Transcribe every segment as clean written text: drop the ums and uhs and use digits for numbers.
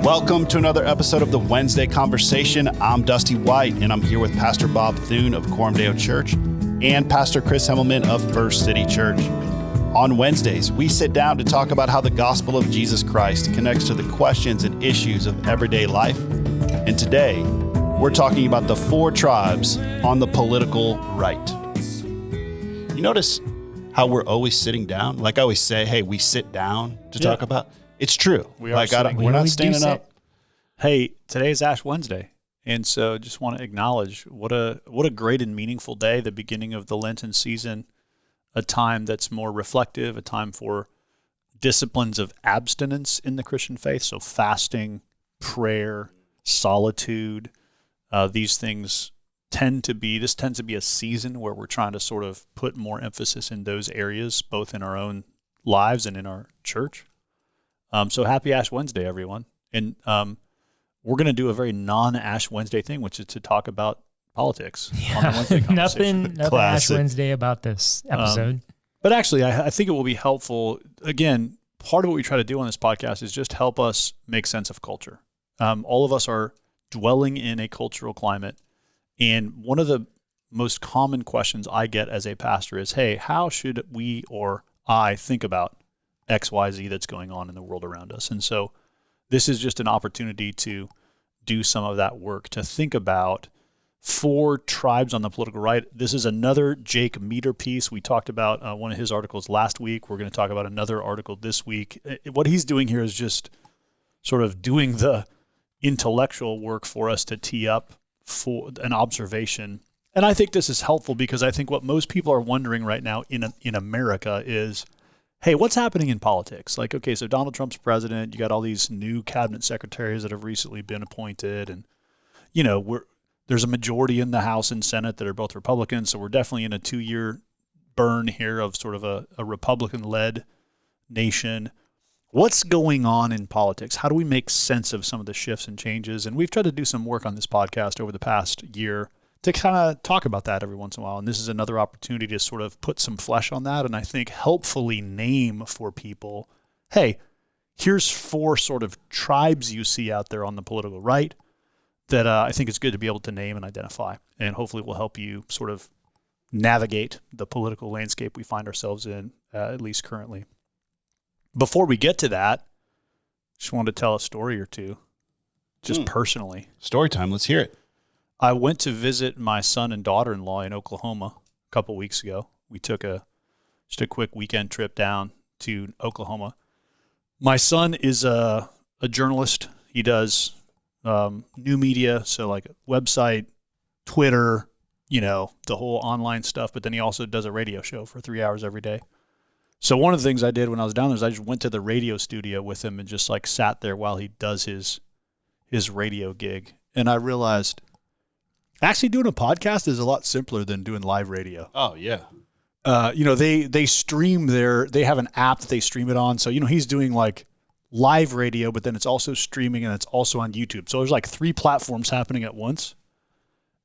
Welcome to another episode of the Wednesday Conversation. I'm Dusty White, and I'm here with Pastor Bob Thune of Coram Church and Pastor Chris Hemmelman of First City Church. On Wednesdays, we sit down to talk about how the gospel of Jesus Christ connects to the questions and issues of everyday life. And today, we're talking about the four tribes on the political right. You notice how we're always sitting down? Like I always say, hey, we sit down to talk about. It's true. We're not standing up. Hey, today is Ash Wednesday, and so just want to acknowledge what a great and meaningful day, the beginning of the Lenten season, a time that's more reflective, a time for disciplines of abstinence in the Christian faith, so fasting, prayer, solitude, these things tends to be a season where we're trying to sort of put more emphasis in those areas, both in our own lives and in our church. So happy Ash Wednesday, everyone. And we're going to do a very non-Ash Wednesday thing, which is to talk about politics on the Wednesday conversation. Nothing Ash Wednesday about this episode. But actually, I think it will be helpful. Again, part of what we try to do on this podcast is just help us make sense of culture. All of us are dwelling in a cultural climate. And one of the most common questions I get as a pastor is, hey, how should we or I think about X, Y, Z that's going on in the world around us? And so this is just an opportunity to do some of that work, to think about four tribes on the political right. This is another Jake Meador piece. We talked about one of his articles last week. We're going to talk about another article this week. What he's doing here is just sort of doing the intellectual work for us to tee up for an observation. And I think this is helpful because I think what most people are wondering right now in America is, hey, what's happening in politics? Like, okay, so Donald Trump's president, you got all these new cabinet secretaries that have recently been appointed, and, you know, there's a majority in the House and Senate that are both Republicans, so we're definitely in a 2-year burn here of sort of a Republican-led nation. What's going on in politics? How do we make sense of some of the shifts and changes? And we've tried to do some work on this podcast over the past year to kind of talk about that every once in a while. And this is another opportunity to sort of put some flesh on that. And I think helpfully name for people, hey, here's four sort of tribes you see out there on the political right that I think it's good to be able to name and identify. And hopefully will help you sort of navigate the political landscape we find ourselves in, at least currently. Before we get to that, just wanted to tell a story or two, just personally. Story time. Let's hear it. I went to visit my son and daughter-in-law in Oklahoma a couple weeks ago. We took just a quick weekend trip down to Oklahoma. My son is a journalist. He does new media, so like a website, Twitter, you know, the whole online stuff, but then he also does a radio show for 3 hours every day. So one of the things I did when I was down there is I just went to the radio studio with him and just like sat there while he does his radio gig. And I realized actually doing a podcast is a lot simpler than doing live radio. Oh, yeah. You know, they stream they have an app that they stream it on. So, you know, he's doing like live radio, but then it's also streaming and it's also on YouTube. So there's like 3 platforms happening at once.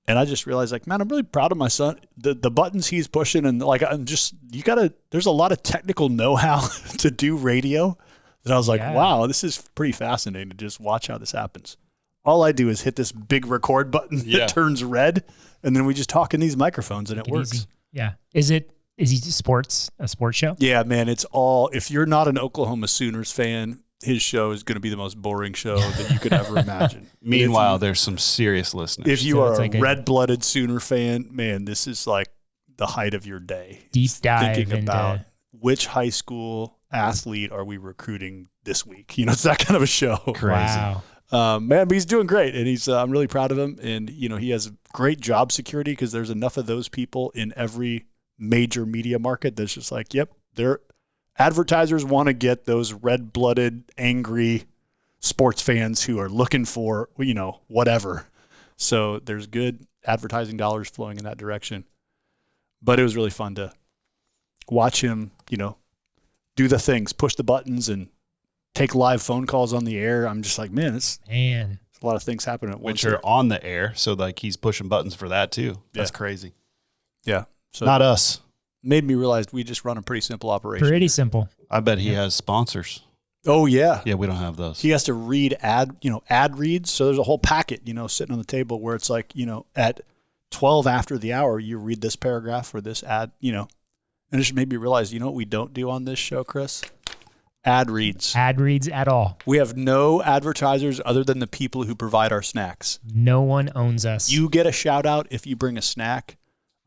And I just realized, like, man, I'm really proud of my son. The buttons he's pushing, and like, there's a lot of technical know-how to do radio. And I was like, wow, this is pretty fascinating to just watch how this happens. All I do is hit this big record button that turns red, and then we just talk in these microphones, and it works. Easy. Yeah. Is he a sports show? Yeah, man, it's all, if you're not an Oklahoma Sooners fan, his show is going to be the most boring show that you could ever imagine. Meanwhile, there's some serious listeners. If you are a red-blooded Sooner fan, man, this is like the height of your day. Deep dive thinking about which high school athlete are we recruiting this week. You know, it's that kind of a show. Crazy. Wow. Man, but he's doing great, and I'm really proud of him. And, you know, he has great job security because there's enough of those people in every major media market that's just like, yep, advertisers want to get those red-blooded, angry sports fans who are looking for, you know, whatever. So there's good advertising dollars flowing in that direction. But it was really fun to watch him, you know, do the things, push the buttons and take live phone calls on the air. I'm just like, man, it's a lot of things happening at once. Which are on the air, so like he's pushing buttons for that too. That's crazy. Yeah. So not us. Made me realize we just run a pretty simple operation. Pretty simple. I bet he has sponsors. Oh yeah. Yeah, we don't have those. He has to read ad reads. So there's a whole packet, sitting on the table where it's like, at 12 after the hour, you read this paragraph or this ad, and it should maybe realize, what we don't do on this show, Chris? Ad reads. Ad reads at all. We have no advertisers other than the people who provide our snacks. No one owns us. You get a shout out if you bring a snack.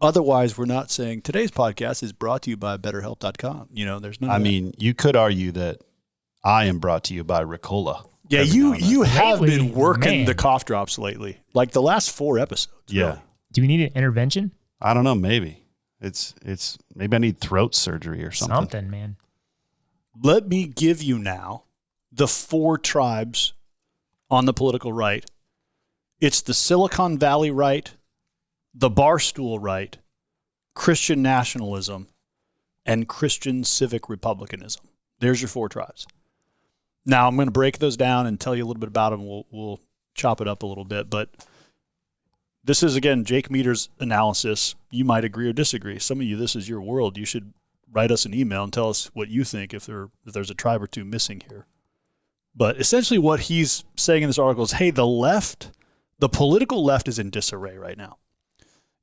Otherwise, we're not saying today's podcast is brought to you by BetterHelp.com. There's no. I mean, you could argue that I am brought to you by Ricola. Yeah, you have Lately, been working man. the cough drops lately, like the last 4 episodes. Yeah. Really. Do we need an intervention? I don't know. Maybe it's maybe I need throat surgery or something. Something, man. Let me give you now the 4 tribes on the political right. It's the Silicon Valley right, the Barstool right, Christian nationalism, and Christian civic republicanism. There's your 4 tribes. Now, I'm going to break those down and tell you a little bit about them. We'll chop it up a little bit. But this is, again, Jake Meador's analysis. You might agree or disagree. Some of you, this is your world. You should write us an email and tell us what you think if there's a tribe or 2 missing here. But essentially what he's saying in this article is, hey, the left, the political left is in disarray right now.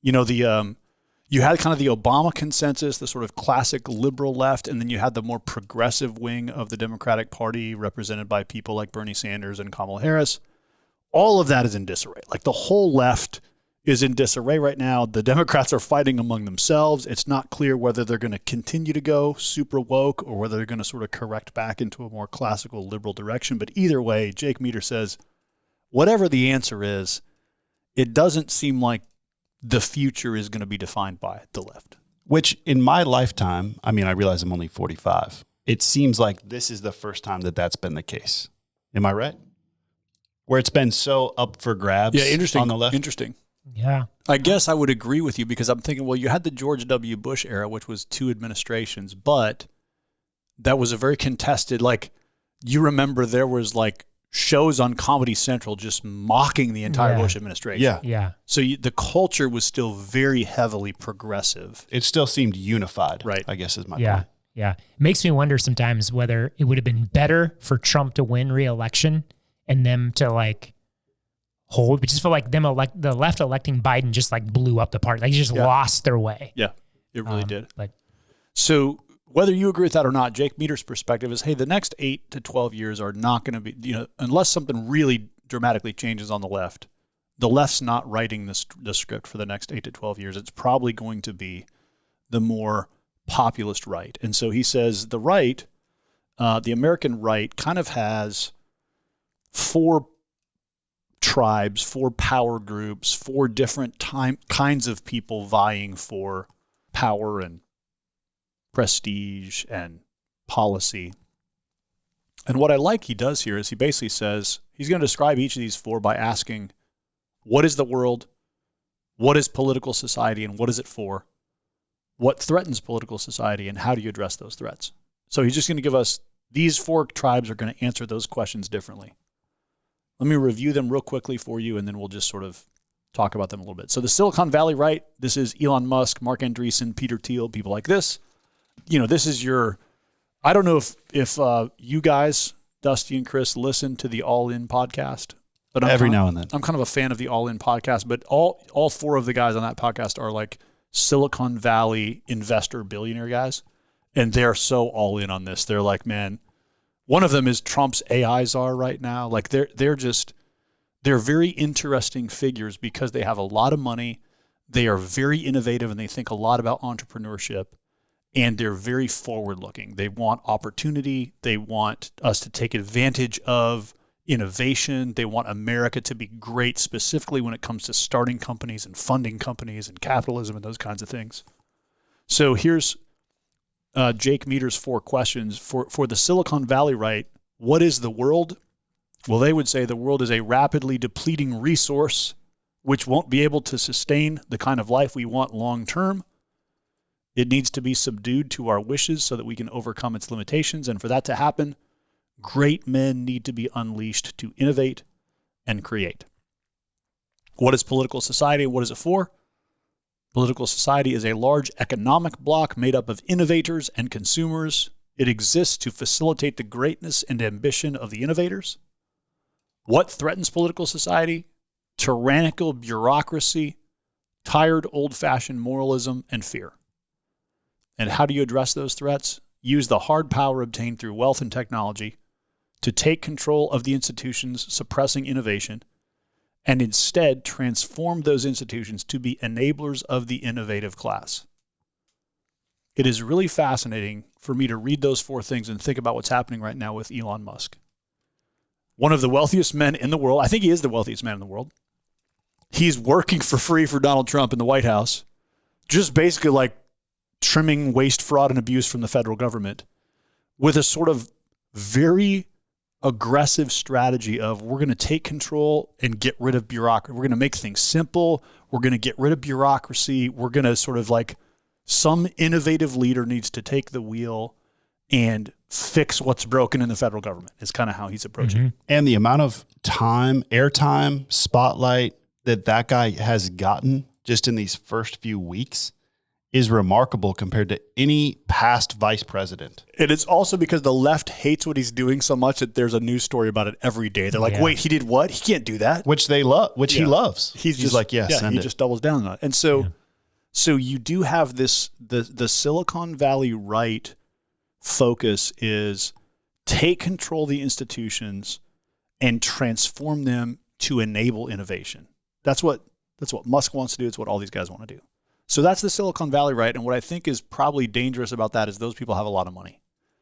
You had kind of the Obama consensus, the sort of classic liberal left, and then you had the more progressive wing of the Democratic Party represented by people like Bernie Sanders and Kamala Harris. All of that is in disarray. Like the whole left is in disarray right now. The Democrats are fighting among themselves. It's not clear whether they're going to continue to go super woke or whether they're going to sort of correct back into a more classical liberal direction. But either way, Jake Meador says, whatever the answer is, it doesn't seem like the future is going to be defined by the left. Which in my lifetime, I mean, I realize I'm only 45. It seems like this is the first time that that's been the case. Am I right? Where it's been so up for grabs on the left. Interesting. Yeah. I guess I would agree with you because I'm thinking, well, you had the George W. Bush era, which was 2 administrations, but that was a very contested, like, you remember there was like shows on Comedy Central just mocking the entire Bush administration. Yeah. Yeah. So the culture was still very heavily progressive. It still seemed unified, Right. I guess is my Yeah. point. Yeah. It makes me wonder sometimes whether it would have been better for Trump to win re-election and them to like hold. We just feel like the left electing Biden just like blew up the party. Like, they just lost their way. Yeah, it really did. But So whether you agree with that or not, Jake Meador's perspective is, hey, the next 8 to 12 years are not going to be, unless something really dramatically changes on the left's not writing the script for the next 8 to 12 years. It's probably going to be the more populist right. And so he says the right, the American right, kind of has 4 tribes, 4 power groups, 4 different kinds of people vying for power and prestige and policy. And what I like he does here is he basically says he's going to describe each of these 4 by asking, what is the world? What is political society and what is it for? What threatens political society and how do you address those threats? So he's just going to give us, these 4 tribes are going to answer those questions differently. Let me review them real quickly for you and then we'll just sort of talk about them a little bit. So the Silicon Valley right, this is Elon Musk, Mark Andreessen, Peter Thiel, people like this. This is your, I don't know if you guys, Dusty and Chris, listen to the All In podcast. But Every now and then. I'm kind of a fan of the All In podcast, but all 4 of the guys on that podcast are like Silicon Valley investor billionaire guys. And they're so all in on this. They're like, man, one of them is Trump's AI czar right now. Like they're very interesting figures because they have a lot of money. They are very innovative and they think a lot about entrepreneurship. And they're very forward-looking. They want opportunity. They want us to take advantage of innovation. They want America to be great, specifically when it comes to starting companies and funding companies and capitalism and those kinds of things. So here's Jake Meador's 4 questions. For the Silicon Valley right, what is the world? Well, they would say the world is a rapidly depleting resource which won't be able to sustain the kind of life we want long-term. It needs to be subdued to our wishes so that we can overcome its limitations. And for that to happen, great men need to be unleashed to innovate and create. What is political society? What is it for? Political society is a large economic bloc made up of innovators and consumers It exists to facilitate the greatness and ambition of the innovators. What threatens political society? Tyrannical bureaucracy, tired old-fashioned moralism, and fear. And how do you address those threats? Use the hard power obtained through wealth and technology to take control of the institutions suppressing innovation, and instead transform those institutions to be enablers of the innovative class. It is really fascinating for me to read those four things and think about what's happening right now with Elon Musk. One of the wealthiest men in the world. I think he is the wealthiest man in the world. He's working for free for Donald Trump in the White House, just basically like trimming waste, fraud, and abuse from the federal government with a sort of very aggressive strategy of we're going to take control and get rid of bureaucracy. We're going to make things simple. We're going to get rid of bureaucracy. We're going to sort of like some innovative leader needs to take the wheel and fix what's broken in the federal government is kind of how he's approaching it. And the amount of time, airtime, spotlight that guy has gotten just in these first few weeks is remarkable compared to any past vice president. And it's also because the left hates what he's doing so much that there's a news story about it every day. They're like, wait, he did what? He can't do that. Which they love, which he loves. He's just like, send he it. just doubles down on it. And so you do have this, the Silicon Valley right focus is take control of the institutions and transform them to enable innovation. That's what Musk wants to do. It's what all these guys want to do. So that's the Silicon Valley right. And what I think is probably dangerous about that is those people have a lot of money.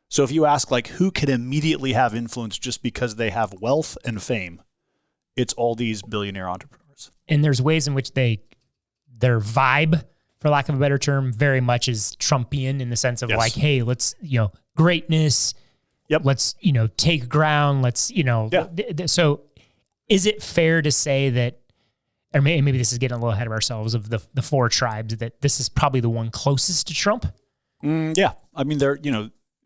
So if you ask like who can immediately have influence just because they have wealth and fame, it's all these billionaire entrepreneurs. And there's ways in which their vibe, for lack of a better term, very much is Trumpian in the sense of like, hey, let's, greatness. Yep. Let's, take ground. Let's, so is it fair to say that, or maybe this is getting a little ahead of ourselves, of the four tribes, that this is probably the one closest to Trump? Yeah. I mean,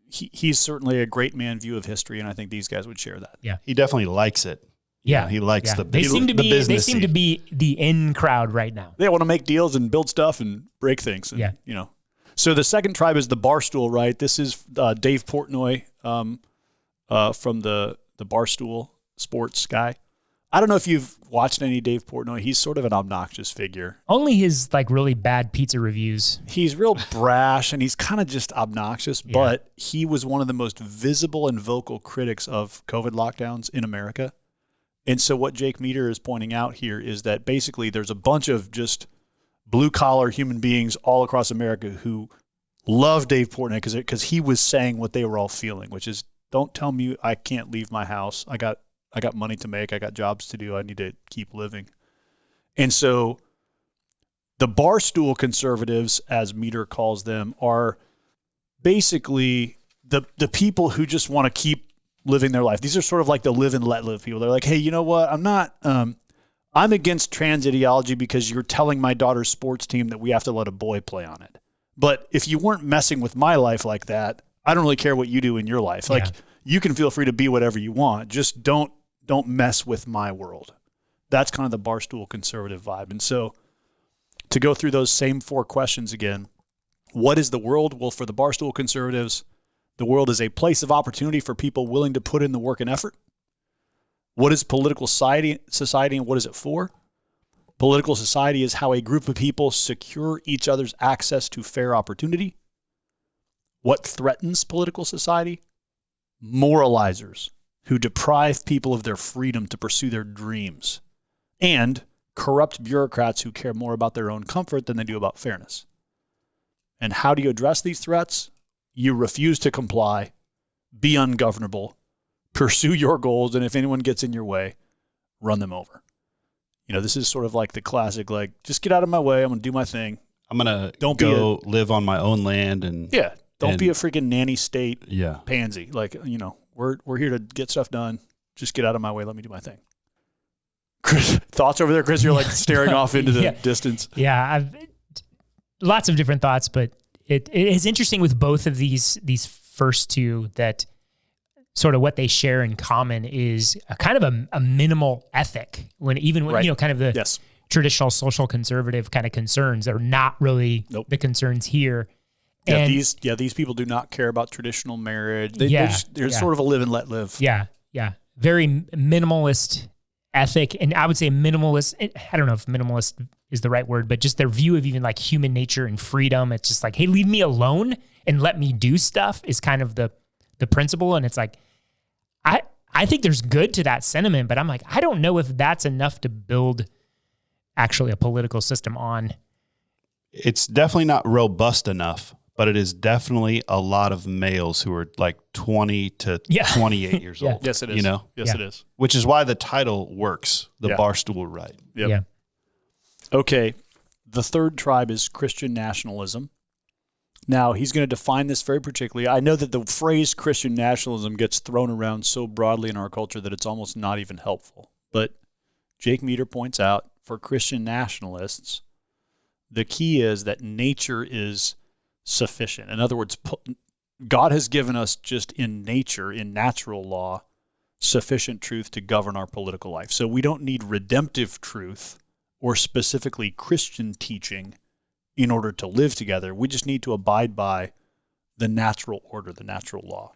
he's certainly a great man view of history, and I think these guys would share that. Yeah. He definitely likes it. Yeah. He likes the They seem to be the in crowd right now. They want to make deals and build stuff and break things. And, So the second tribe is the Barstool, right? This is Dave Portnoy from the Barstool Sports guy. I don't know if you've watched any Dave Portnoy. He's sort of an obnoxious figure. Only his like really bad pizza reviews. He's real brash and he's kind of just obnoxious, but he was one of the most visible and vocal critics of COVID lockdowns in America. And so what Jake Meador is pointing out here is that basically there's a bunch of just blue-collar human beings all across America who love Dave Portnoy because he was saying what they were all feeling, which is, don't tell me I can't leave my house. I got money to make. I got jobs to do. I need to keep living. And so the Barstool conservatives, as Meador calls them, are basically the people who just want to keep living their life. These are sort of like the live and let live people. They're like, hey, you know what? I'm against trans ideology because you're telling my daughter's sports team that we have to let a boy play on it. But if you weren't messing with my life like that, I don't really care what you do in your life. Like you can feel free to be whatever you want. Just don't mess with my world. That's kind of the Barstool conservative vibe. And so to go through those same four questions again, what is the world? Well, for the Barstool conservatives, the world is a place of opportunity for people willing to put in the work and effort. What is political society and what is it for? Political society is how a group of people secure each other's access to fair opportunity. What threatens political society? Moralizers who deprive people of their freedom to pursue their dreams, and corrupt bureaucrats who care more about their own comfort than they do about fairness. And how do you address these threats? You refuse to comply, be ungovernable, pursue your goals, and if anyone gets in your way, run them over. This is sort of like the classic, like, just get out of my way. I'm going to do my thing. I'm going to live on my own land. And don't be a freaking nanny state pansy. Like, we're here to get stuff done. Just get out of my way. Let me do my thing. Chris, thoughts over there, Chris? You're like staring off into the distance. Yeah, I've lots of different thoughts, but it is interesting with both of these first two that sort of what they share in common is a kind of a minimal ethic. When kind of the traditional social conservative kind of concerns are not really the concerns here. And these people do not care about traditional marriage. They're sort of a live and let live. Yeah. Very minimalist ethic. And I would say minimalist, I don't know if minimalist is the right word, but just their view of even like human nature and freedom. It's just like, hey, leave me alone and let me do stuff is kind of the principle. And it's like, I think there's good to that sentiment, but I'm like, I don't know if that's enough to build actually a political system on. It's definitely not robust enough, but it is definitely a lot of males who are like 20 to 28 years old. Yes, it is. You know? Yes, it is. Which is why the title works, the Barstool Right. Yep. Yeah. Okay. The third tribe is Christian nationalism. Now, he's going to define this very particularly. I know that the phrase Christian nationalism gets thrown around so broadly in our culture that it's almost not even helpful. But Jake Meador points out, for Christian nationalists, the key is that nature is sufficient. In other words, God has given us just in nature, in natural law, sufficient truth to govern our political life. So we don't need redemptive truth or specifically Christian teaching in order to live together. We just need to abide by the natural order, the natural law.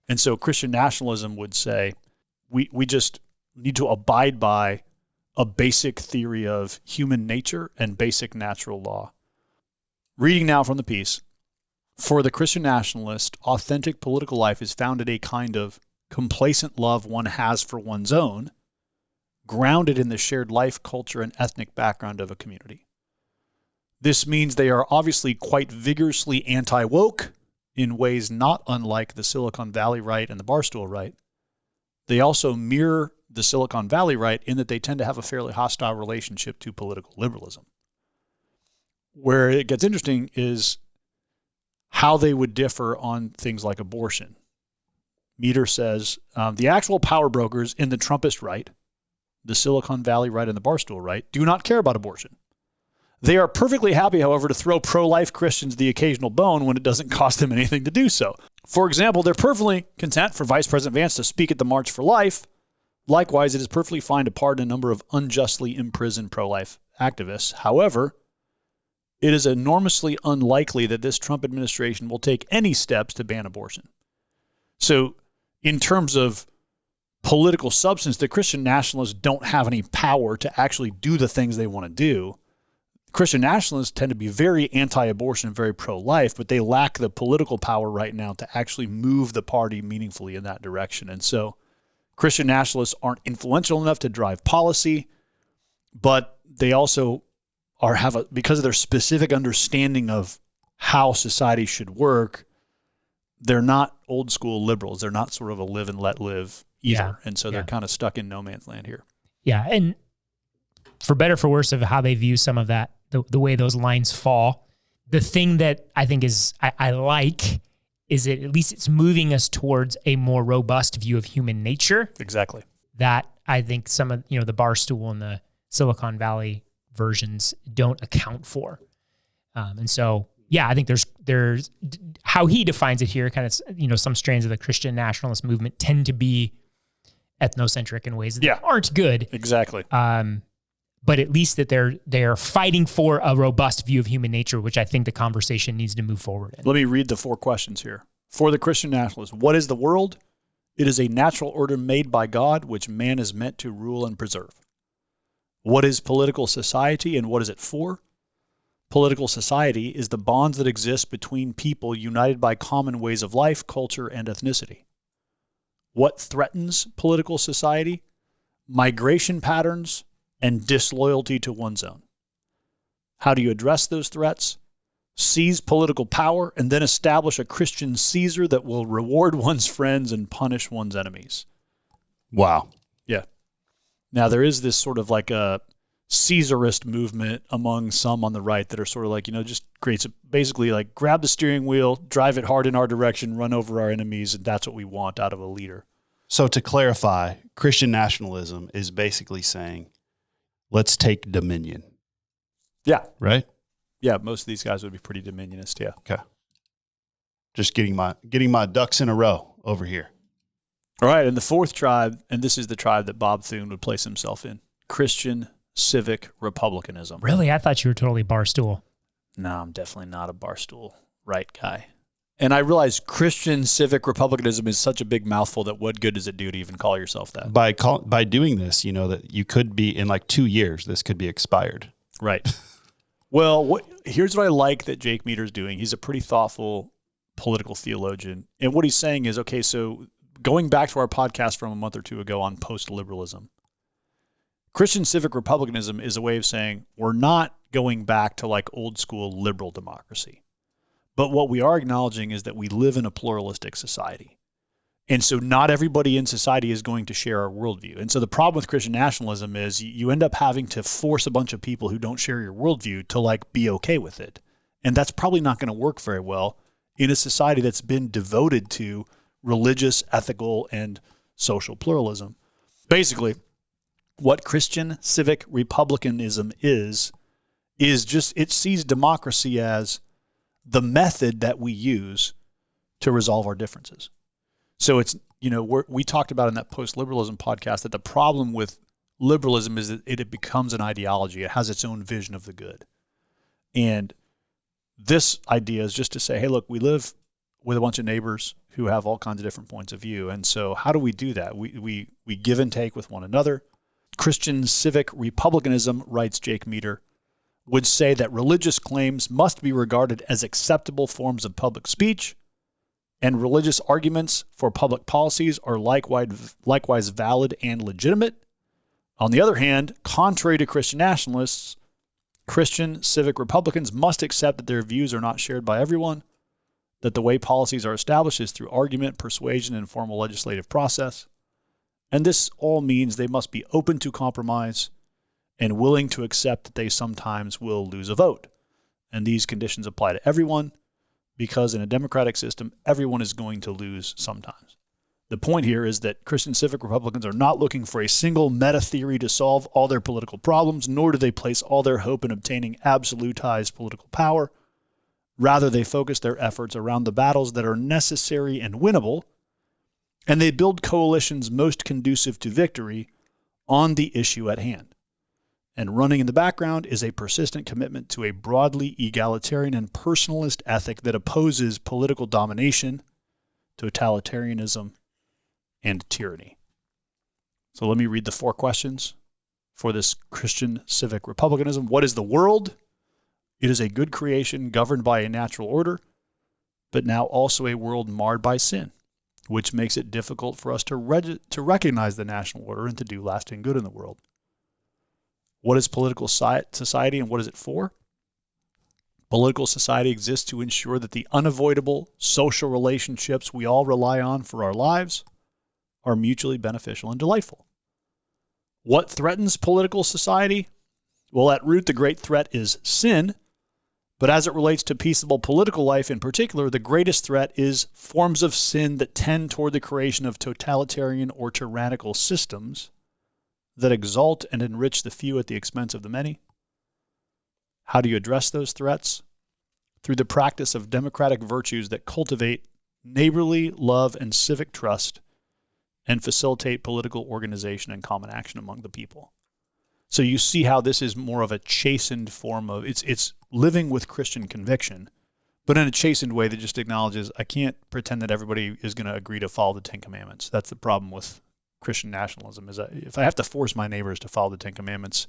And so Christian nationalism would say we just need to abide by a basic theory of human nature and basic natural law. Reading now from the piece, for the Christian nationalist, authentic political life is founded in a kind of complacent love one has for one's own, grounded in the shared life, culture, and ethnic background of a community. This means they are obviously quite vigorously anti-woke in ways not unlike the Silicon Valley right and the Barstool right. They also mirror the Silicon Valley right in that they tend to have a fairly hostile relationship to political liberalism. Where it gets interesting is how they would differ on things like abortion. Meador says, the actual power brokers in the Trumpist right, the Silicon Valley right and the Barstool right, do not care about abortion. They are perfectly happy, however, to throw pro-life Christians the occasional bone when it doesn't cost them anything to do so. For example, they're perfectly content for Vice President Vance to speak at the March for Life. Likewise, it is perfectly fine to pardon a number of unjustly imprisoned pro-life activists. However, it is enormously unlikely that this Trump administration will take any steps to ban abortion. So, in terms of political substance, the Christian nationalists don't have any power to actually do the things they want to do. Christian nationalists tend to be very anti-abortion, very pro-life, but they lack the political power right now to actually move the party meaningfully in that direction. And so Christian nationalists aren't influential enough to drive policy, but they also because of their specific understanding of how society should work, they're not old school liberals. They're not sort of a live and let live either. Yeah. And so they're kind of stuck in no man's land here. Yeah. And for better or for worse of how they view some of that, the way those lines fall, the thing that I think is I like is that at least it's moving us towards a more robust view of human nature. Exactly. That I think some of the Barstool and the Silicon Valley versions don't account for. And so, yeah, I think there's how he defines it here, kind of, some strands of the Christian nationalist movement tend to be ethnocentric in ways that aren't good. Exactly. But at least that they're fighting for a robust view of human nature, which I think the conversation needs to move forward in. Let me read the 4 questions here. For the Christian nationalist, what is the world? It is a natural order made by God, which man is meant to rule and preserve. What is political society and what is it for? Political society is the bonds that exist between people united by common ways of life, culture, and ethnicity. What threatens political society? Migration patterns and disloyalty to one's own. How do you address those threats? Seize political power and then establish a Christian Caesar that will reward one's friends and punish one's enemies. Wow. Yeah. Now, there is this sort of like a Caesarist movement among some on the right that are sort of like, just creates basically like grab the steering wheel, drive it hard in our direction, run over our enemies, and that's what we want out of a leader. So to clarify, Christian nationalism is basically saying, let's take dominion. Yeah. Right? Yeah, most of these guys would be pretty dominionist, yeah. Okay. Just getting my ducks in a row over here. All right, and the 4th tribe, and this is the tribe that Bob Thune would place himself in, Christian Civic Republicanism. Really? I thought you were totally Barstool. No, I'm definitely not a Barstool right guy. And I realize Christian civic republicanism is such a big mouthful that what good does it do to even call yourself that? By doing this, that you could be in like 2 years, this could be expired. Right. Well, here's what I like that Jake Meador's doing. He's a pretty thoughtful political theologian. And what he's saying is, okay, so going back to our podcast from a month or two ago on post-liberalism, Christian civic republicanism is a way of saying we're not going back to like old school liberal democracy. But what we are acknowledging is that we live in a pluralistic society. And so not everybody in society is going to share our worldview. And so the problem with Christian nationalism is you end up having to force a bunch of people who don't share your worldview to like be okay with it. And that's probably not going to work very well in a society that's been devoted to religious, ethical, and social pluralism. Basically, what Christian civic republicanism is just, it sees democracy as the method that we use to resolve our differences. So it's, we talked about in that post-liberalism podcast that the problem with liberalism is that it becomes an ideology. It has its own vision of the good. And this idea is just to say, hey, look, we live with a bunch of neighbors who have all kinds of different points of view. And so how do we do that? We give and take with one another. Christian civic republicanism, writes Jake Meador, would say that religious claims must be regarded as acceptable forms of public speech, and religious arguments for public policies are likewise valid and legitimate. On the other hand, contrary to Christian nationalists, Christian civic Republicans must accept that their views are not shared by everyone, that the way policies are established is through argument, persuasion, and formal legislative process. And this all means they must be open to compromise and willing to accept that they sometimes will lose a vote. And these conditions apply to everyone because in a democratic system, everyone is going to lose sometimes. The point here is that Christian civic Republicans are not looking for a single meta theory to solve all their political problems, nor do they place all their hope in obtaining absolutized political power. Rather, they focus their efforts around the battles that are necessary and winnable, and they build coalitions most conducive to victory on the issue at hand. And running in the background is a persistent commitment to a broadly egalitarian and personalist ethic that opposes political domination, totalitarianism, and tyranny. So let me read the 4 questions for this Christian civic republicanism. What is the world? It is a good creation governed by a natural order, but now also a world marred by sin, which makes it difficult for us to recognize the national order and to do lasting good in the world. What is political society and what is it for? Political society exists to ensure that the unavoidable social relationships we all rely on for our lives are mutually beneficial and delightful. What threatens political society? Well, at root, the great threat is sin, but as it relates to peaceable political life in particular, the greatest threat is forms of sin that tend toward the creation of totalitarian or tyrannical systems that exalt and enrich the few at the expense of the many. How do you address those threats? Through the practice of democratic virtues that cultivate neighborly love and civic trust and facilitate political organization and common action among the people. So you see how this is more of a chastened form of, it's living with Christian conviction, but in a chastened way that just acknowledges, I can't pretend that everybody is going to agree to follow the 10 Commandments. That's the problem with Christian nationalism, is that if I have to force my neighbors to follow the 10 Commandments,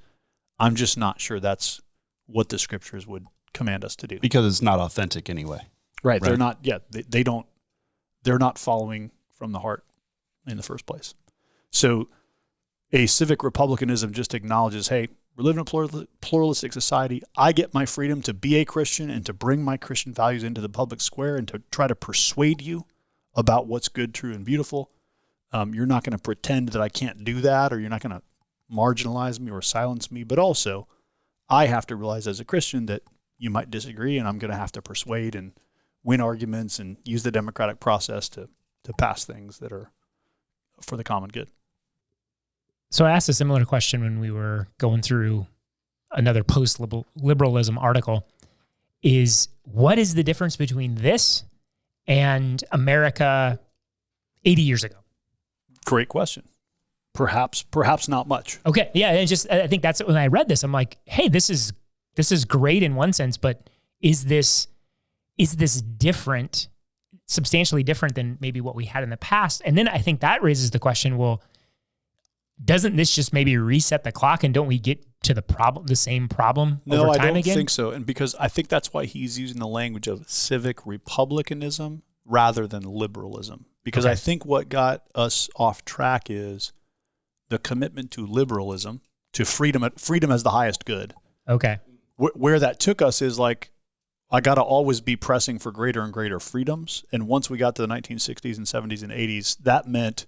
I'm just not sure that's what the scriptures would command us to do. Because it's not authentic anyway. Right. They're not, they're not following from the heart in the first place. So a civic republicanism just acknowledges, hey, we live in a pluralistic society. I get my freedom to be a Christian and to bring my Christian values into the public square and to try to persuade you about what's good, true, and beautiful. You're not going to pretend that I can't do that, or you're not going to marginalize me or silence me. But also, I have to realize as a Christian that you might disagree, and I'm going to have to persuade and win arguments and use the democratic process to pass things that are for the common good. So I asked a similar question when we were going through another post-liberalism article, is what is the difference between this and America 80 years ago? Great question. Perhaps not much. Okay. Yeah. And I think that's when I read this, I'm like, hey, this is great in one sense, but is this is this different, substantially different than maybe what we had in the past? And then I think that raises the question, well, doesn't this just maybe reset the clock, and don't we get to the same problem over time again? No, I don't think so. And because I think that's why he's using the language of civic republicanism rather than liberalism. Because I think what got us off track is the commitment to liberalism, to freedom as the highest good. Okay. Where that took us is like, I got to always be pressing for greater and greater freedoms. And once we got to the 1960s and 70s and 80s, that meant,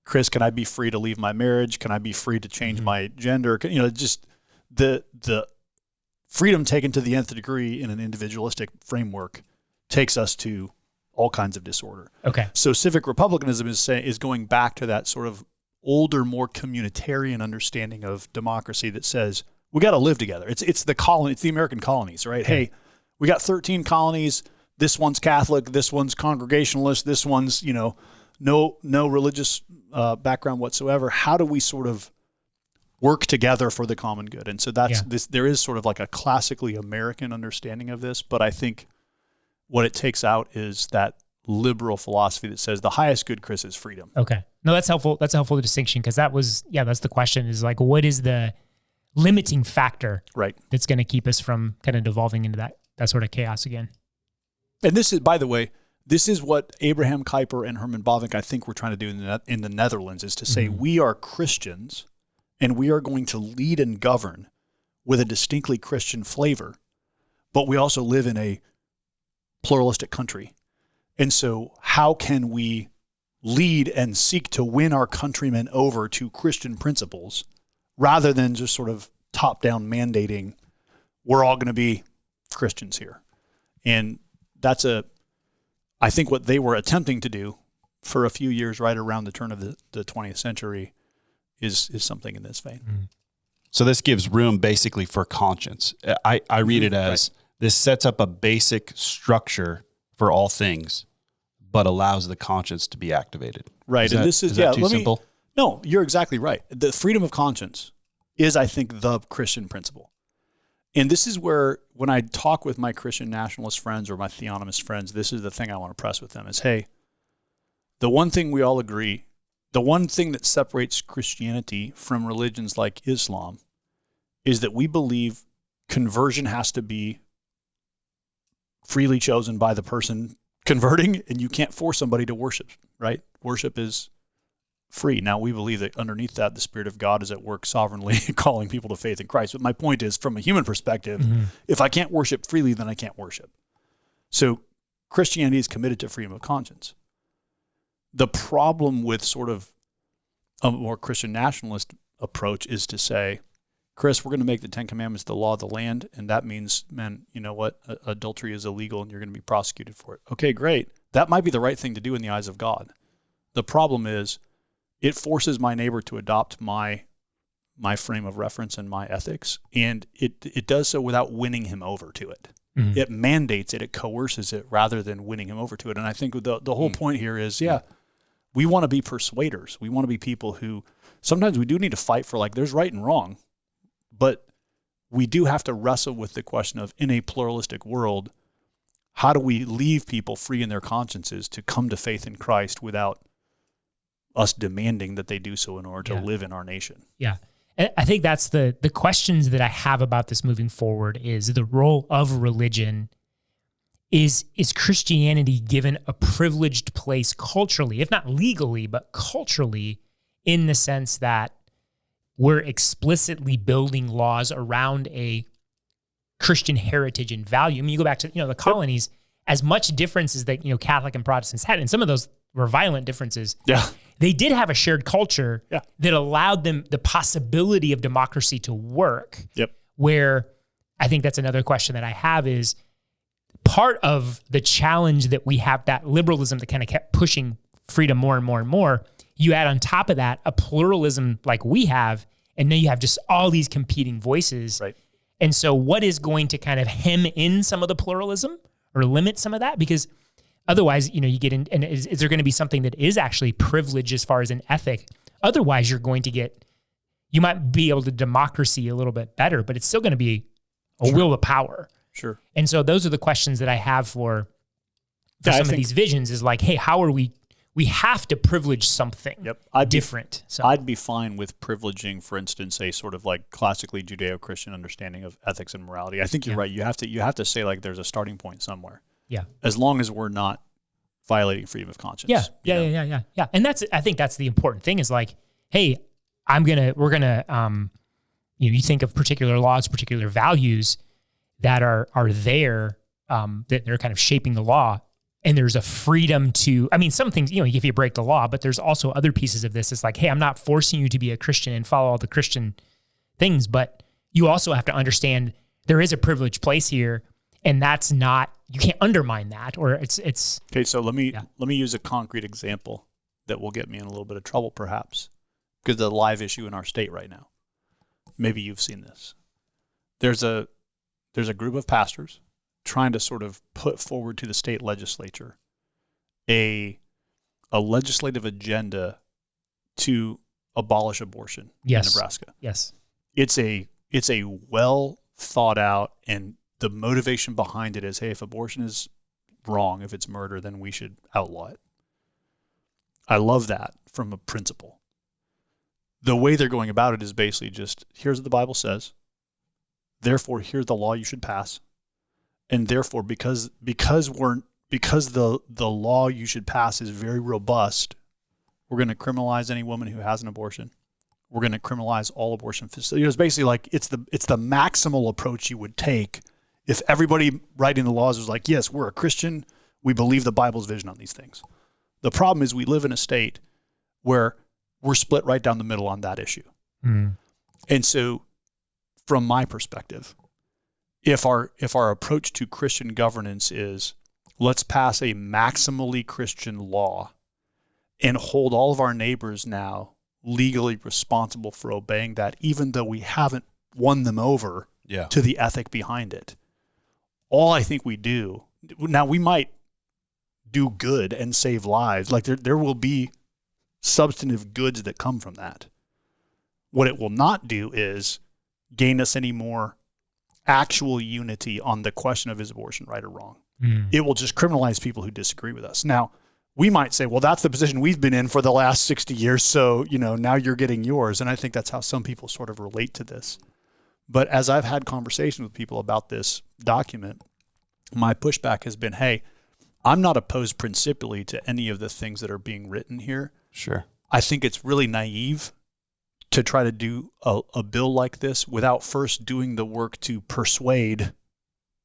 Chris, can I be free to leave my marriage? Can I be free to change my gender? Just the freedom taken to the nth degree in an individualistic framework takes us to all kinds of disorder. Okay. So civic republicanism is going back to that sort of older, more communitarian understanding of democracy that says we got to live together. It's the American colonies, right? Okay. Hey, we got 13 colonies. This one's Catholic. This one's Congregationalist. This one's no religious background whatsoever. How do we sort of work together for the common good? And so there is sort of like a classically American understanding of this, but I think what it takes out is that liberal philosophy that says the highest good, Chris, is freedom. Okay. No, that's helpful. That's a helpful distinction, because that's the question, is like, what is the limiting factor that's going to keep us from kind of devolving into that sort of chaos again? And this is, by the way, this is what Abraham Kuyper and Herman Bavinck, I think, were trying to do in the Netherlands, is to say we are Christians and we are going to lead and govern with a distinctly Christian flavor, but we also live in a pluralistic country. And so how can we lead and seek to win our countrymen over to Christian principles rather than just sort of top-down mandating we're all going to be Christians here? And that's I think what they were attempting to do for a few years right around the turn of the 20th century is something in this vein. Mm-hmm. So this gives room basically for conscience. I read it as this sets up a basic structure for all things, but allows the conscience to be activated. Right. Is that too simple? No, you're exactly right. The freedom of conscience is, I think, the Christian principle. And this is where, when I talk with my Christian nationalist friends or my theonomist friends, this is the thing I want to press with them is, hey, the one thing we all agree, the one thing that separates Christianity from religions like Islam is that we believe conversion has to be freely chosen by the person converting, and you can't force somebody to worship, right? Worship is free. Now, we believe that underneath that, the Spirit of God is at work sovereignly calling people to faith in Christ. But my point is, from a human perspective, if I can't worship freely, then I can't worship. So Christianity is committed to freedom of conscience. The problem with sort of a more Christian nationalist approach is to say, Chris, we're going to make the Ten Commandments the law of the land, and that means, man, you know what? Adultery is illegal, and you're going to be prosecuted for it. Okay, great. That might be the right thing to do in the eyes of God. The problem is, it forces my neighbor to adopt my frame of reference and my ethics, and it does so without winning him over to it. Mm-hmm. It mandates it, it coerces it, rather than winning him over to it. And I think the whole point here is, we want to be persuaders. We want to be people who, sometimes we do need to fight for, like, there's right and wrong, but we do have to wrestle with the question of, in a pluralistic world, how do we leave people free in their consciences to come to faith in Christ without us demanding that they do so in order to live in our nation? Yeah. I think that's the questions that I have about this moving forward is the role of religion. Is Christianity given a privileged place culturally, if not legally, but culturally, in the sense that we're explicitly building laws around a Christian heritage and value? I mean, you go back to, the colonies, as much differences that, Catholic and Protestants had, and some of those were violent differences. Yeah. They did have a shared culture that allowed them the possibility of democracy to work. Yep. Where I think that's another question that I have is, part of the challenge that we have, that liberalism that kind of kept pushing freedom more and more and more, you add on top of that a pluralism like we have, and now you have just all these competing voices. Right. And so what is going to kind of hem in some of the pluralism or limit some of that? Because otherwise, you get in, and is there going to be something that is actually privileged as far as an ethic? Otherwise, you might be able to democracy a little bit better, but it's still going to be a will of power. Sure. And so those are the questions that I have for some of these visions is like, hey, how are we have to privilege something different. So I'd be fine with privileging, for instance, a sort of like classically Judeo-Christian understanding of ethics and morality. I think you're right. You have to say like there's a starting point somewhere. Yeah. As long as we're not violating freedom of conscience. Yeah. And I think that's the important thing is like, hey, we're gonna you think of particular laws, particular values that are there, that they're kind of shaping the law. And there's a freedom to, some things, if you break the law, but there's also other pieces of this. It's like, hey, I'm not forcing you to be a Christian and follow all the Christian things, but you also have to understand there is a privileged place here, and that's not, you can't undermine that, or it's. Okay, so let me use a concrete example that will get me in a little bit of trouble, perhaps, because the live issue in our state right now. Maybe you've seen this. There's a group of pastors trying to sort of put forward to the state legislature a legislative agenda to abolish abortion in Nebraska. Yes. It's a well thought out, and the motivation behind it is, hey, if abortion is wrong, if it's murder, then we should outlaw it. I love that from a principle. The way they're going about it is basically just, here's what the Bible says. Therefore, here's the law you should pass. And therefore, because the law you should pass is very robust, we're going to criminalize any woman who has an abortion. We're going to criminalize all abortion facilities. It's basically like it's the maximal approach you would take if everybody writing the laws was like, yes, we're a Christian, we believe the Bible's vision on these things. The problem is we live in a state where we're split right down the middle on that issue. Mm. And so, from my perspective, if our approach to Christian governance is let's pass a maximally Christian law and hold all of our neighbors now legally responsible for obeying that, even though we haven't won them over to the ethic behind it. All I think we do, now we might do good and save lives. Like there will be substantive goods that come from that. What it will not do is gain us any more actual unity on the question of is abortion right or wrong. Mm. It will just criminalize people who disagree with us. Now, we might say, well, that's the position we've been in for the last 60 years, so, now you're getting yours. And I think that's how some people sort of relate to this. But as I've had conversations with people about this document, my pushback has been, hey, I'm not opposed principally to any of the things that are being written here. Sure. I think it's really naive to try to do a bill like this without first doing the work to persuade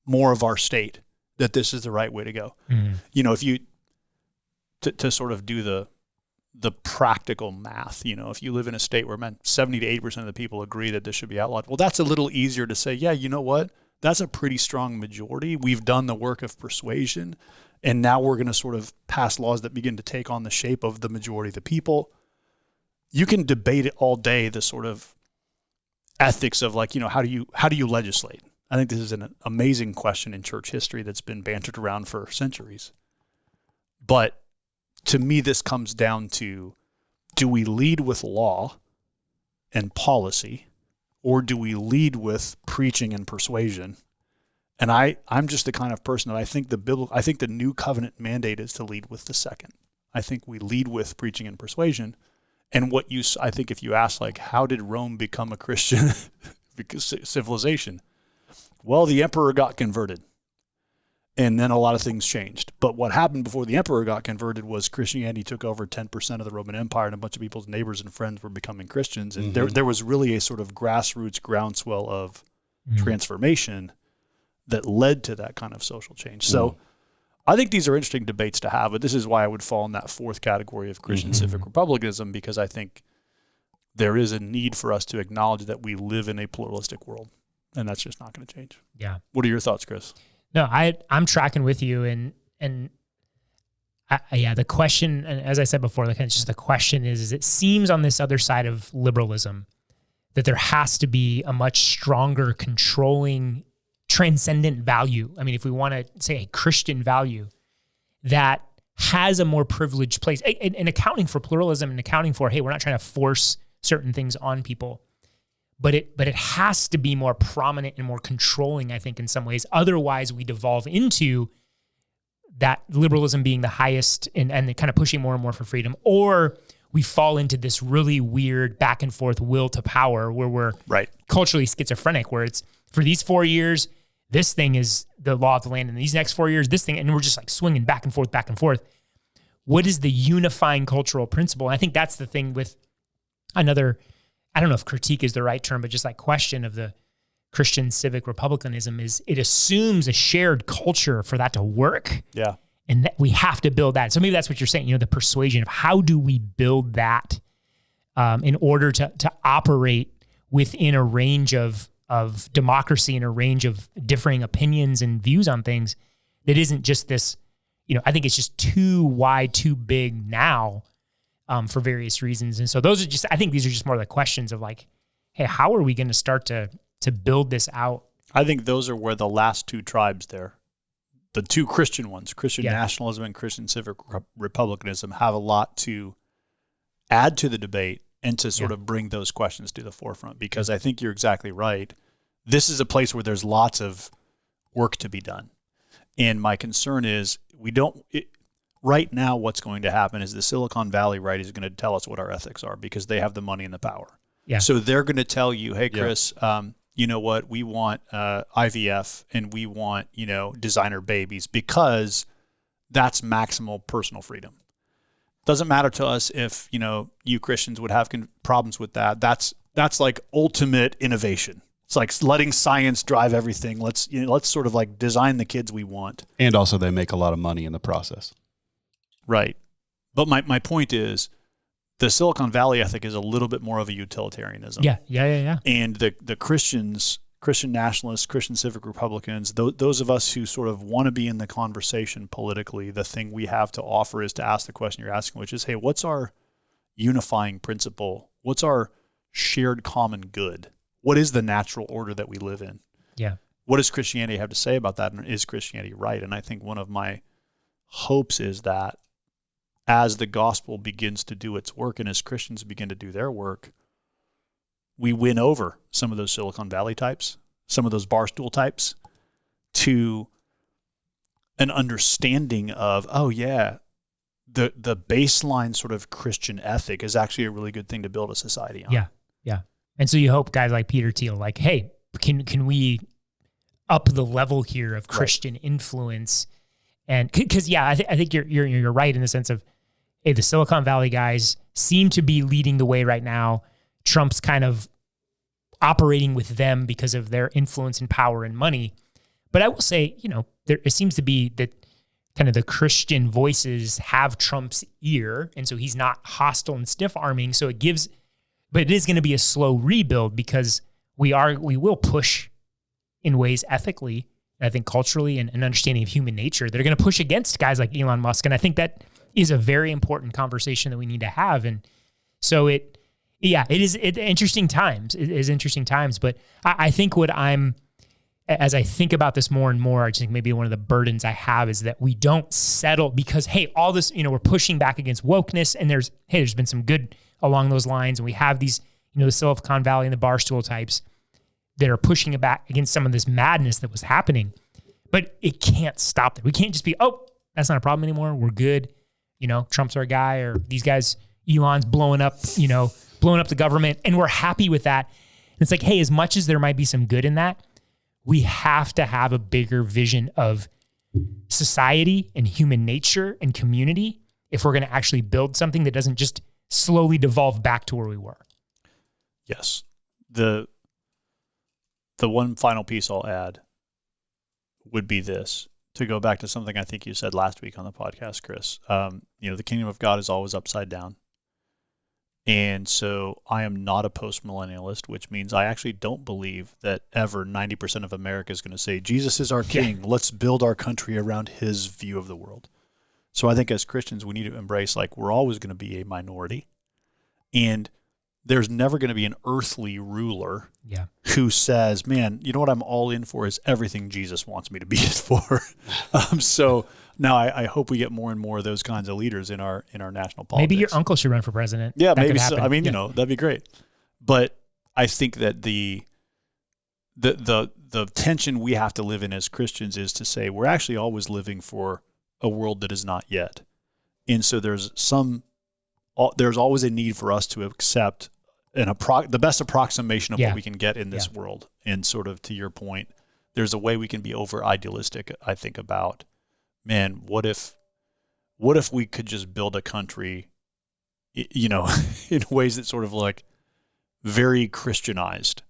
more of our state that this is the right way to go. Mm. If you to sort of do the practical math, if you live in a state where 70 to 80% of the people agree that this should be outlawed, well, that's a little easier to say, yeah, you know what? That's a pretty strong majority. We've done the work of persuasion, and now we're going to sort of pass laws that begin to take on the shape of the majority of the people. You can debate it all day, the sort of ethics of like, how do you legislate? I think this is an amazing question in church history that's been bantered around for centuries. But to me, this comes down to, do we lead with law and policy, or do we lead with preaching and persuasion? And I'm just the kind of person that I think the new covenant mandate is to lead with the second. I think we lead with preaching and persuasion. And I think if you ask, like, how did Rome become a Christian civilization? Well, the emperor got converted, and then a lot of things changed. But what happened before the emperor got converted was Christianity took over 10% of the Roman Empire, and a bunch of people's neighbors and friends were becoming Christians. And there was really a sort of grassroots groundswell of transformation that led to that kind of social change. So I think these are interesting debates to have, but this is why I would fall in that fourth category of Christian civic republicanism, because I think there is a need for us to acknowledge that we live in a pluralistic world, and that's just not going to change. Yeah. What are your thoughts, Chris? No, I'm tracking with you, and the question, and as I said before, the question is it seems on this other side of liberalism that there has to be a much stronger controlling transcendent value. I mean, if we want to say a Christian value that has a more privileged place, and accounting for pluralism and accounting for, hey, we're not trying to force certain things on people, but it has to be more prominent and more controlling, I think, in some ways. Otherwise, we devolve into that liberalism being the highest and kind of pushing more and more for freedom, or we fall into this really weird back and forth will to power where we're culturally schizophrenic, where it's for these 4 years, this thing is the law of the land, and these next 4 years, this thing, and we're just like swinging back and forth, back and forth. What is the unifying cultural principle? And I think that's the thing with another, I don't know if critique is the right term, but just like question of the Christian civic republicanism is it assumes a shared culture for that to work. Yeah. And that we have to build that. So maybe that's what you're saying, the persuasion of how do we build that in order to operate within a range of democracy and a range of differing opinions and views on things that isn't just this, I think it's just too wide, too big now for various reasons. And so I think these are just more the questions of like, hey, how are we going to start to build this out? I think those are where the last two tribes there, the two Christian ones, Christian nationalism and Christian civic republicanism, have a lot to add to the debate and to sort of bring those questions to the forefront, because I think you're exactly right. This is a place where there's lots of work to be done. And my concern is right now what's going to happen is the Silicon Valley right is going to tell us what our ethics are because they have the money and the power. Yeah. So they're going to tell you, hey, Chris, you know what? We want IVF and we want, designer babies because that's maximal personal freedom. Doesn't matter to us if, you Christians would have problems with that. That's like ultimate innovation. It's like letting science drive everything. Let's sort of like design the kids we want. And also they make a lot of money in the process. Right. But my point is, the Silicon Valley ethic is a little bit more of a utilitarianism. Yeah. And the Christians, Christian nationalists, Christian civic Republicans, those of us who sort of want to be in the conversation politically, the thing we have to offer is to ask the question you're asking, which is, hey, what's our unifying principle? What's our shared common good? What is the natural order that we live in? Yeah. What does Christianity have to say about that? And is Christianity right? And I think one of my hopes is that as the gospel begins to do its work and as Christians begin to do their work, we win over some of those Silicon Valley types, some of those barstool types, to an understanding of, the baseline sort of Christian ethic is actually a really good thing to build a society on. Yeah. And so you hope guys like Peter Thiel, like, hey, can we up the level here of Christian influence? And because I think you're right in the sense of, hey, the Silicon Valley guys seem to be leading the way right now. Trump's kind of operating with them because of their influence and power and money. But I will say, it seems to be that kind of the Christian voices have Trump's ear, and so he's not hostile and stiff-arming. So but it is going to be a slow rebuild because we will push in ways ethically, I think culturally and understanding of human nature that are going to push against guys like Elon Musk. And I think that is a very important conversation that we need to have. And so it is interesting times. It is interesting times. But I think as I think about this more and more, I just think maybe one of the burdens I have is that we don't settle because, hey, all this, we're pushing back against wokeness and there's been some good along those lines. And we have these, the Silicon Valley and the barstool types that are pushing it back against some of this madness that was happening. But it can't stop that. We can't just be, that's not a problem anymore. We're good. Trump's our guy, or these guys, Elon's blowing up the government, and we're happy with that. And it's like, hey, as much as there might be some good in that, we have to have a bigger vision of society and human nature and community if we're going to actually build something that doesn't just slowly devolve back to where we were. Yes. The one final piece I'll add would be this, to go back to something I think you said last week on the podcast, Chris. The kingdom of God is always upside down. And so I am not a post-millennialist, which means I actually don't believe that ever 90% of America is going to say, Jesus is our king. Yeah. Let's build our country around his view of the world. So I think as Christians, we need to embrace, we're always going to be a minority. And there's never going to be an earthly ruler who says, man, you know what I'm all in for is everything Jesus wants me to be it for. So now I hope we get more and more of those kinds of leaders in our national politics. Maybe your uncle should run for president. Yeah, maybe so. I mean, that'd be great. But I think that the tension we have to live in as Christians is to say we're actually always living for a world that is not yet. And so there's always a need for us to accept the best approximation of what we can get in this world. And sort of to your point, there's a way we can be over idealistic, I think, about, man, what if we could just build a country, you know, in ways that sort of like very Christianized.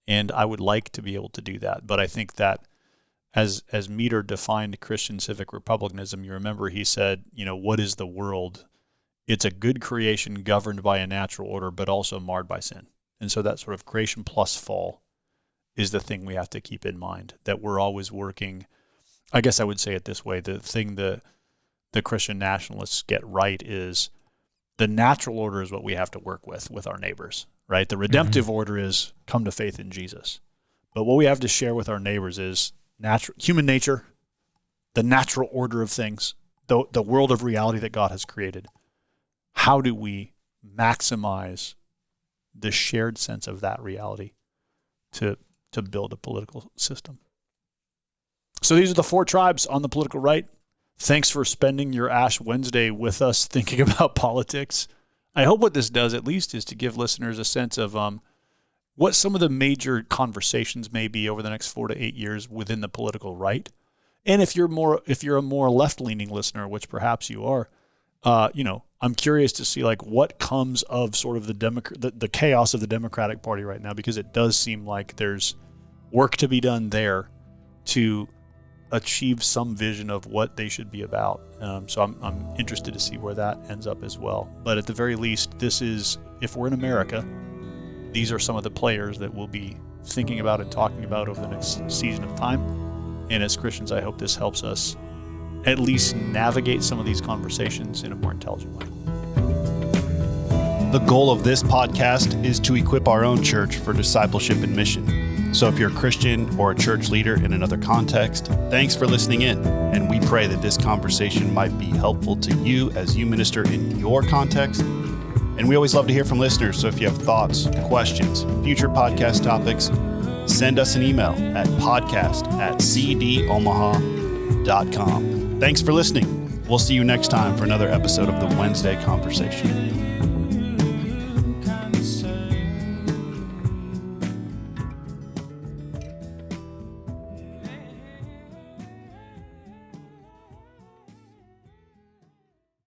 And I would like to be able to do that. But I think that as Meador defined Christian civic republicanism, you remember he said, you know, what is the world? It's a good creation governed by a natural order, but also marred by sin. And so that sort of creation plus fall is the thing we have to keep in mind, that we're always working. I guess I would say it this way. The thing the Christian nationalists get right is the natural order is what we have to work with our neighbors, right? The redemptive order is come to faith in Jesus. But what we have to share with our neighbors is human nature, the natural order of things, the world of reality that God has created. How do we maximize the shared sense of that reality to build a political system? So these are the 4 tribes on the political right. Thanks for spending your Ash Wednesday with us thinking about politics. I hope what this does at least is to give listeners a sense of what some of the major conversations may be over the next 4 to 8 years within the political right. And if you're a more left-leaning listener, which perhaps you are, I'm curious to see like what comes of sort of the chaos of the Democratic Party right now, because it does seem like there's work to be done there to achieve some vision of what they should be about. So I'm interested to see where that ends up as well. But at the very least, if we're in America, these are some of the players that we'll be thinking about and talking about over the next season of time. And as Christians, I hope this helps us at least navigate some of these conversations in a more intelligent way. The goal of this podcast is to equip our own church for discipleship and mission. So if you're a Christian or a church leader in another context, thanks for listening in. And we pray that this conversation might be helpful to you as you minister in your context. And we always love to hear from listeners. So if you have thoughts, questions, future podcast topics, send us an email at podcast@cdomaha.com. Thanks for listening. We'll see you next time for another episode of the Wednesday Conversation.